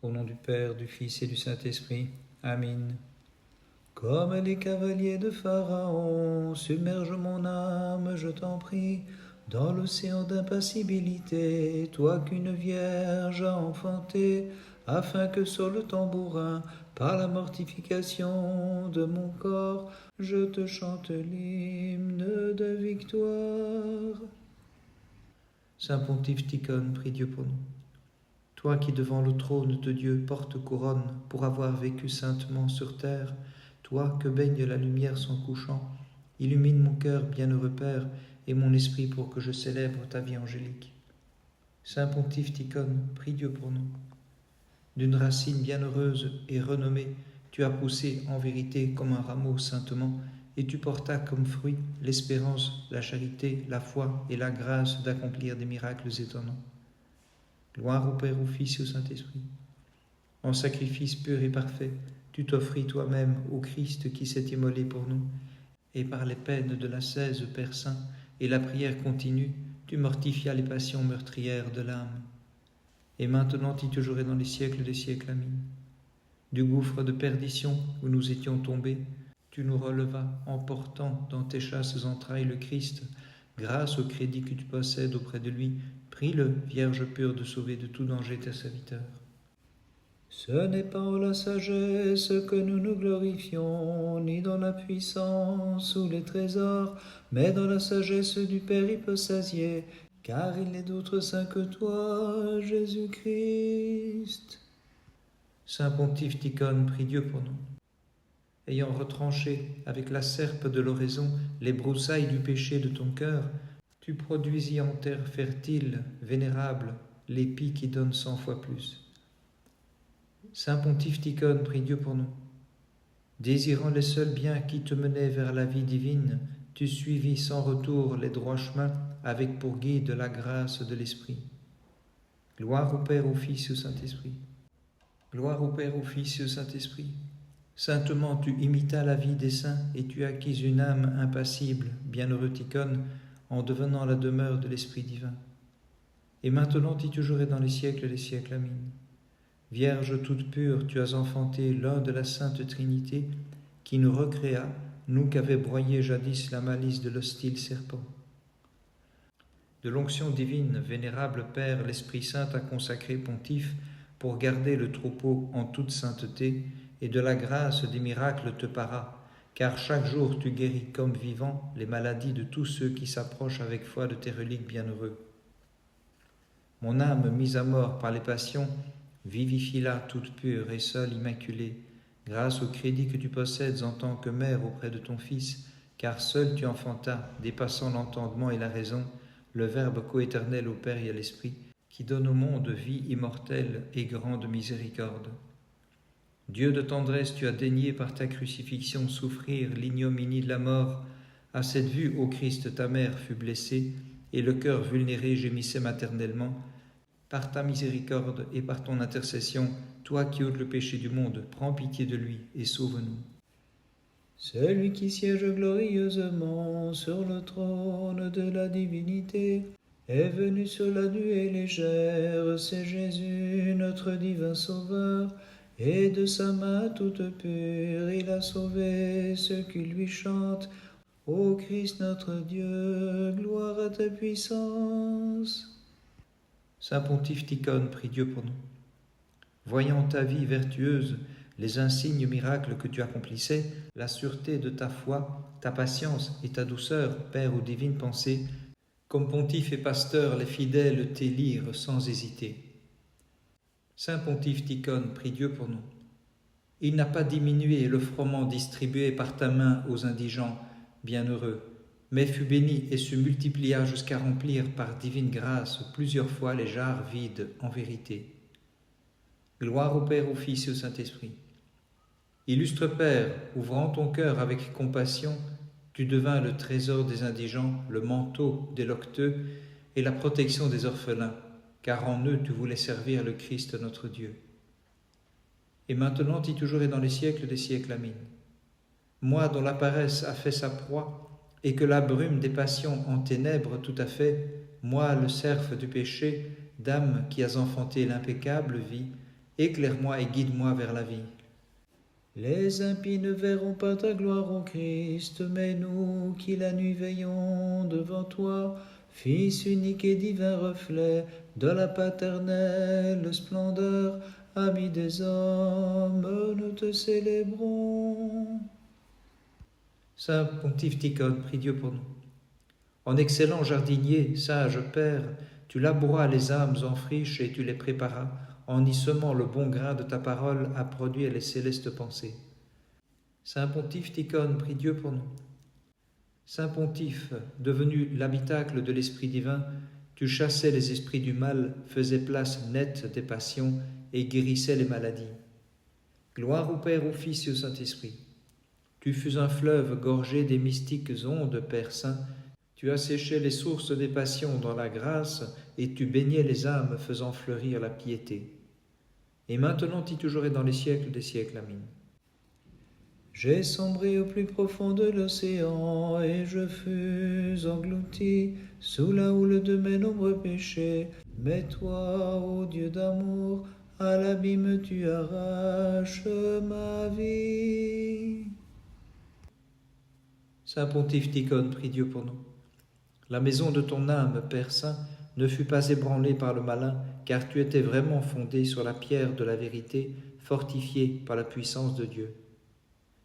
Au nom du Père, du Fils et du Saint-Esprit. Amen. Comme les cavaliers de Pharaon, submerge mon âme, je t'en prie, dans l'océan d'impassibilité, toi qu'une vierge a enfanté, afin que sur le tambourin, par la mortification de mon corps, je te chante l'hymne de victoire. Saint Pontife Tikhon, prie Dieu pour nous. Toi qui devant le trône de Dieu portes couronne pour avoir vécu saintement sur terre, toi que baigne la lumière sans couchant, illumine mon cœur, bienheureux Père, et mon esprit pour que je célèbre ta vie angélique. Saint Pontife Tikhon, prie Dieu pour nous. D'une racine bienheureuse et renommée, tu as poussé en vérité comme un rameau saintement, et tu portas comme fruit l'espérance, la charité, la foi et la grâce d'accomplir des miracles étonnants. Gloire au Père, au Fils et au Saint-Esprit. En sacrifice pur et parfait, tu t'offris toi-même au Christ qui s'est immolé pour nous, et par les peines de l'ascèse, Père Saint, et la prière continue, tu mortifias les passions meurtrières de l'âme. Et maintenant et toujours et dans les siècles des siècles. Amen. Du gouffre de perdition où nous étions tombés, tu nous relevas en portant dans tes chasses entrailles le Christ, grâce au crédit que tu possèdes auprès de lui. Prie-le, Vierge pure, de sauver de tout danger tes serviteurs. Ce n'est pas en la sagesse que nous nous glorifions, ni dans la puissance ou les trésors, mais dans la sagesse du Père hypostasié, car il n'est d'autre saint que toi, Jésus-Christ. Saint Pontife Tikhon, prie Dieu pour nous. Ayant retranché avec la serpe de l'oraison les broussailles du péché de ton cœur, tu produisis en terre fertile, vénérable, l'épi qui donne 100 fois plus. Saint Pontife Tikhon, prie Dieu pour nous. Désirant les seuls biens qui te menaient vers la vie divine, tu suivis sans retour les droits chemins avec pour guide la grâce de l'Esprit. Gloire au Père, au Fils et au Saint-Esprit. Gloire au Père, au Fils et au Saint-Esprit. Saintement tu imitas la vie des saints et tu acquis une âme impassible, bienheureux Tikhon, en devenant la demeure de l'Esprit divin. Et maintenant et toujours et dans les siècles des siècles. Amen. Vierge toute pure, tu as enfanté l'un de la Sainte Trinité, qui nous recréa, nous qu'avait broyé jadis la malice de l'hostile serpent. De l'onction divine, vénérable Père, l'Esprit Saint t'a consacré pontife pour garder le troupeau en toute sainteté, et de la grâce des miracles te para, car chaque jour tu guéris comme vivant les maladies de tous ceux qui s'approchent avec foi de tes reliques bienheureux. Mon âme mise à mort par les passions, vivifie-la toute pure et seule immaculée, grâce au crédit que tu possèdes en tant que mère auprès de ton Fils, car seul tu enfantas, dépassant l'entendement et la raison, le Verbe coéternel au Père et à l'Esprit, qui donne au monde vie immortelle et grande miséricorde. Dieu de tendresse, tu as daigné par ta crucifixion souffrir l'ignominie de la mort. À cette vue, ô Christ, ta mère fut blessée, et le cœur vulnéré gémissait maternellement. Par ta miséricorde et par ton intercession, toi qui ôtes le péché du monde, prends pitié de lui et sauve-nous. Celui qui siège glorieusement sur le trône de la divinité est venu sur la nuée légère, c'est Jésus, notre divin Sauveur, et de sa main toute pure, il a sauvé ceux qui lui chantent. Ô Christ notre Dieu, gloire à ta puissance. Saint Pontife Tikhon, prie Dieu pour nous. Voyant ta vie vertueuse, les insignes miracles que tu accomplissais, la sûreté de ta foi, ta patience et ta douceur, Père aux divines pensées, comme pontife et pasteur, les fidèles t'élirent sans hésiter. Saint Pontife Tikhon, prie Dieu pour nous. Il n'a pas diminué le froment distribué par ta main aux indigents, bienheureux, mais fut béni et se multiplia jusqu'à remplir par divine grâce plusieurs fois les jarres vides en vérité. Gloire au Père, au Fils et au Saint-Esprit. Illustre Père, ouvrant ton cœur avec compassion, tu devins le trésor des indigents, le manteau des loqueteux et la protection des orphelins, car en eux tu voulais servir le Christ notre Dieu. Et maintenant et toujours et dans les siècles des siècles. Amen. Moi dont la paresse a fait sa proie, et que la brume des passions enténèbre tout à fait, moi le cerf du péché, dame qui as enfanté l'impeccable vie, éclaire-moi et guide-moi vers la vie. Les impies ne verront pas ta gloire, ô Christ, mais nous qui la nuit veillons devant toi, Fils unique et divin reflet de la paternelle splendeur, ami des hommes, nous te célébrons. Saint Pontife Tikhon, prie Dieu pour nous. En excellent jardinier, sage Père, tu labouras les âmes en friche et tu les préparas, en y semant le bon grain de ta parole à produire les célestes pensées. Saint Pontife Tikhon, prie Dieu pour nous. Saint Pontife, devenu l'habitacle de l'Esprit divin, tu chassais les esprits du mal, faisais place nette des passions et guérissais les maladies. Gloire au Père, au Fils et au Saint-Esprit. Tu fus un fleuve gorgé des mystiques ondes, Père Saint. Tu asséchais les sources des passions dans la grâce et tu baignais les âmes faisant fleurir la piété. Et maintenant et toujours et dans les siècles des siècles. Amen. J'ai sombré au plus profond de l'océan et je fus englouti sous la houle de mes nombreux péchés. Mais toi, ô Dieu d'amour, à l'abîme tu arraches ma vie. Saint Pontife Tikhon, prie Dieu pour nous. La maison de ton âme, Père Saint, ne fut pas ébranlée par le malin, car tu étais vraiment fondé sur la pierre de la vérité, fortifié par la puissance de Dieu.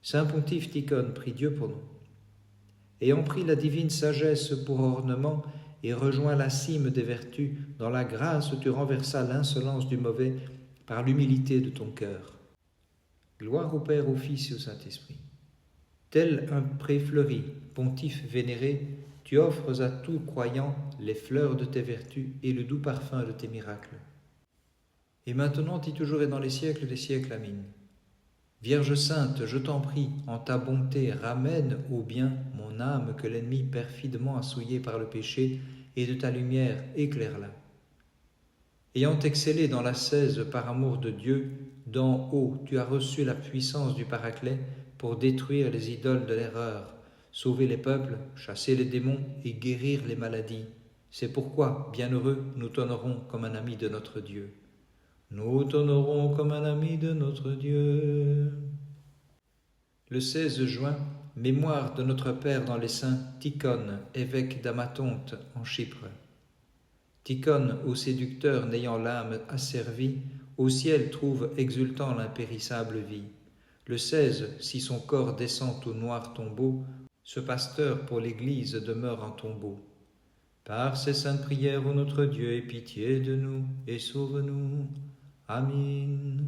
Saint Pontife Tikhon, prie Dieu pour nous. Ayant pris la divine sagesse pour ornement et rejoint la cime des vertus, dans la grâce tu renversas l'insolence du mauvais par l'humilité de ton cœur. Gloire au Père, au Fils et au Saint-Esprit. Tel un pré fleuri, pontife vénéré, tu offres à tout croyant les fleurs de tes vertus et le doux parfum de tes miracles. Et maintenant et toujours et dans les siècles des siècles. Amen. Vierge sainte, je t'en prie, en ta bonté, ramène au bien mon âme que l'ennemi perfidement a souillée par le péché, et de ta lumière éclaire-la. Ayant excellé dans l'ascèse par amour de Dieu, d'en haut tu as reçu la puissance du Paraclet pour détruire les idoles de l'erreur, sauver les peuples, chasser les démons et guérir les maladies. C'est pourquoi, bienheureux, nous t'honorons comme un ami de notre Dieu. Nous t'honorons comme un ami de notre Dieu. Le 16 juin, mémoire de notre Père dans les saints, Tikhon, évêque d'Amathonte en Chypre. Tikhon, au séducteur n'ayant l'âme asservie, au ciel trouve exultant l'impérissable vie. Le 16, si son corps descend au noir tombeau, ce pasteur pour l'Église demeure en tombeau. Par ces saintes prières, ô notre Dieu, aie pitié de nous et sauve-nous. Amen.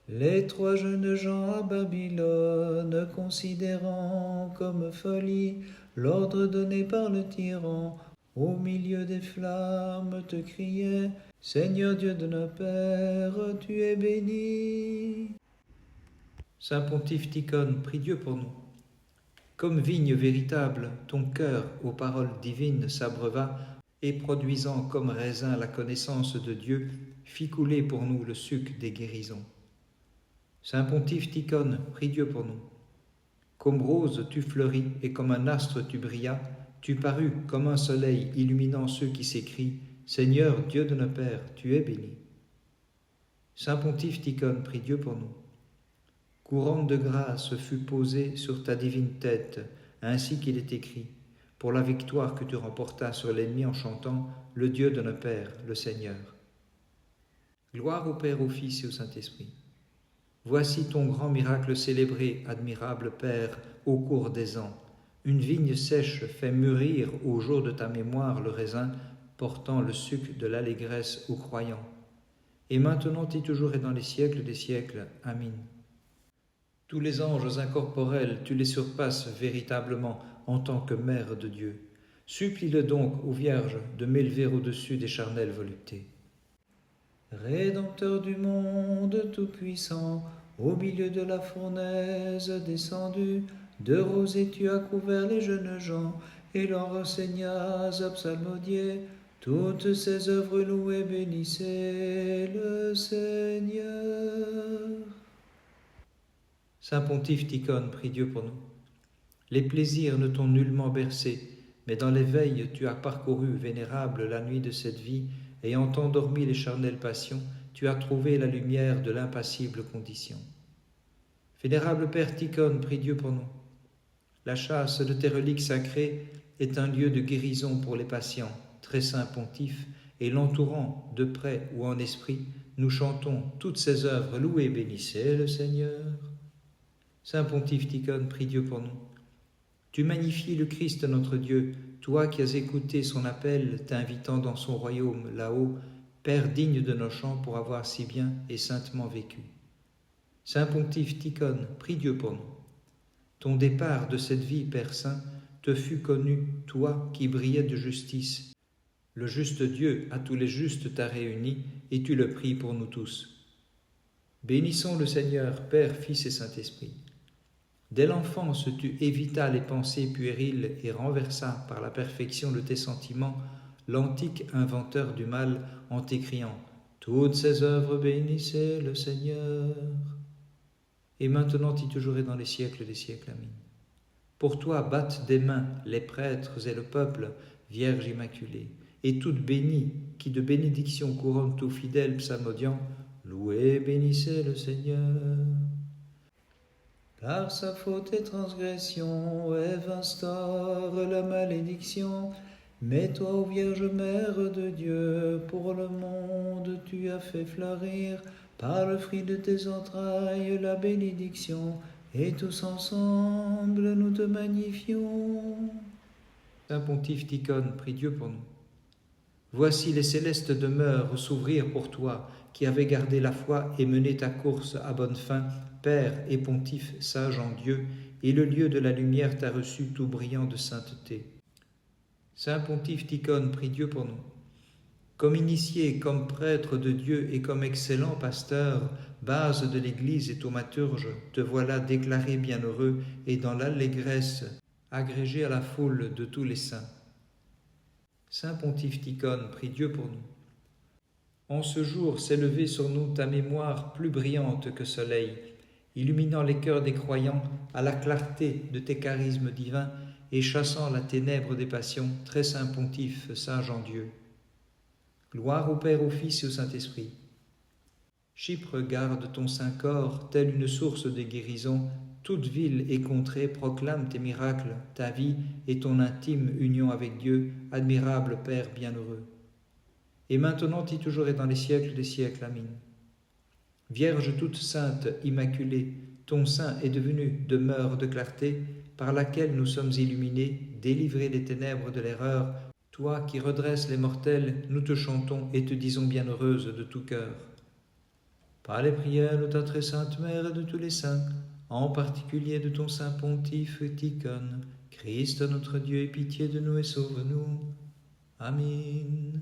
Les 3 jeunes gens à Babylone, considérant comme folie l'ordre donné par le tyran, au milieu des flammes te criaient, Seigneur Dieu de nos pères, tu es béni. Saint Pontife Tikhon, prie Dieu pour nous. Comme vigne véritable, ton cœur aux paroles divines s'abreuva, et produisant comme raisin la connaissance de Dieu, fit couler pour nous le suc des guérisons. Saint Pontife Tikhon, prie Dieu pour nous. Comme rose tu fleuris, et comme un astre tu brillas, tu parus comme un soleil illuminant ceux qui s'écrient, Seigneur Dieu de nos pères, tu es béni. Saint Pontife Tikhon, prie Dieu pour nous. Couronne de grâce fut posée sur ta divine tête, ainsi qu'il est écrit, pour la victoire que tu remportas sur l'ennemi en chantant le Dieu de nos pères, le Seigneur. Gloire au Père, au Fils et au Saint-Esprit. Voici ton grand miracle célébré, admirable Père, au cours des ans. Une vigne sèche fait mûrir au jour de ta mémoire le raisin, portant le suc de l'allégresse aux croyants. Et maintenant et toujours et dans les siècles des siècles. Amen. Tous les anges incorporels, tu les surpasses véritablement en tant que Mère de Dieu. Supplie-le donc, ô Vierge, de m'élever au-dessus des charnelles voluptés. Rédempteur du monde tout-puissant, au milieu de la fournaise descendu, de rosée tu as couvert les jeunes gens, et leur enseignas à psalmodier. Toutes ces œuvres louées bénissez le Seigneur. Saint Pontife Tikhon, prie Dieu pour nous. Les plaisirs ne t'ont nullement bercé, mais dans l'éveil tu as parcouru, vénérable, la nuit de cette vie, ayant endormi les charnelles passions, tu as trouvé la lumière de l'impassible condition. Vénérable Père Tikhon, prie Dieu pour nous. La chasse de tes reliques sacrées est un lieu de guérison pour les patients, très saint pontife, et l'entourant, de près ou en esprit, nous chantons toutes ces œuvres, louez, bénissez le Seigneur. Saint pontife Tikhon, prie Dieu pour nous. Tu magnifies le Christ notre Dieu, toi qui as écouté son appel, t'invitant dans son royaume là-haut, Père digne de nos chants pour avoir si bien et saintement vécu. Saint pontife Tikhon, prie Dieu pour nous. Ton départ de cette vie, Père saint, te fut connu, toi qui brillais de justice. Le juste Dieu à tous les justes t'a réuni, et tu le pries pour nous tous. Bénissons le Seigneur, Père, Fils et Saint-Esprit. Dès l'enfance, tu évitas les pensées puériles et renversas par la perfection de tes sentiments l'antique inventeur du mal en t'écriant « Toutes ces œuvres bénissez le Seigneur » et maintenant et toujours et dans les siècles des siècles. Amen. Pour toi battent des mains les prêtres et le peuple, Vierge Immaculée, et toute bénie qui de bénédiction couronne tout fidèle psalmodiant, louez, bénissez le Seigneur. Par sa faute et transgression, Ève instaure la malédiction. Mais toi, ô Vierge Mère de Dieu, pour le monde tu as fait fleurir, par le fruit de tes entrailles, la bénédiction, et tous ensemble nous te magnifions. Saint pontife Tikhon, prie Dieu pour nous. Voici les célestes demeures s'ouvrir pour toi, qui avais gardé la foi et mené ta course à bonne fin, Père et pontife sage en Dieu, et le lieu de la lumière t'a reçu tout brillant de sainteté. Saint pontife Tikhon, prie Dieu pour nous. Comme initié, comme prêtre de Dieu et comme excellent pasteur, base de l'Église et thaumaturge, te voilà déclaré bienheureux et dans l'allégresse, agrégé à la foule de tous les saints. Saint pontife Tikhon, prie Dieu pour nous. En ce jour s'est levée sur nous ta mémoire plus brillante que soleil, illuminant les cœurs des croyants à la clarté de tes charismes divins et chassant la ténèbre des passions, très saint pontife, sage en Dieu. Gloire au Père, au Fils et au Saint-Esprit. Chypre garde ton saint corps, telle une source de guérison. Toute ville et contrée proclame tes miracles, ta vie et ton intime union avec Dieu, admirable Père bienheureux. Et maintenant et toujours et dans les siècles des siècles. Amen. Vierge toute sainte, immaculée, ton sein est devenu demeure de clarté, par laquelle nous sommes illuminés, délivrés des ténèbres de l'erreur. Toi qui redresses les mortels, nous te chantons et te disons bienheureuse de tout cœur. Par les prières de ta très sainte Mère et de tous les saints, en particulier de ton saint pontife Tikhon, Christ notre Dieu, aie pitié de nous et sauve-nous. Amen.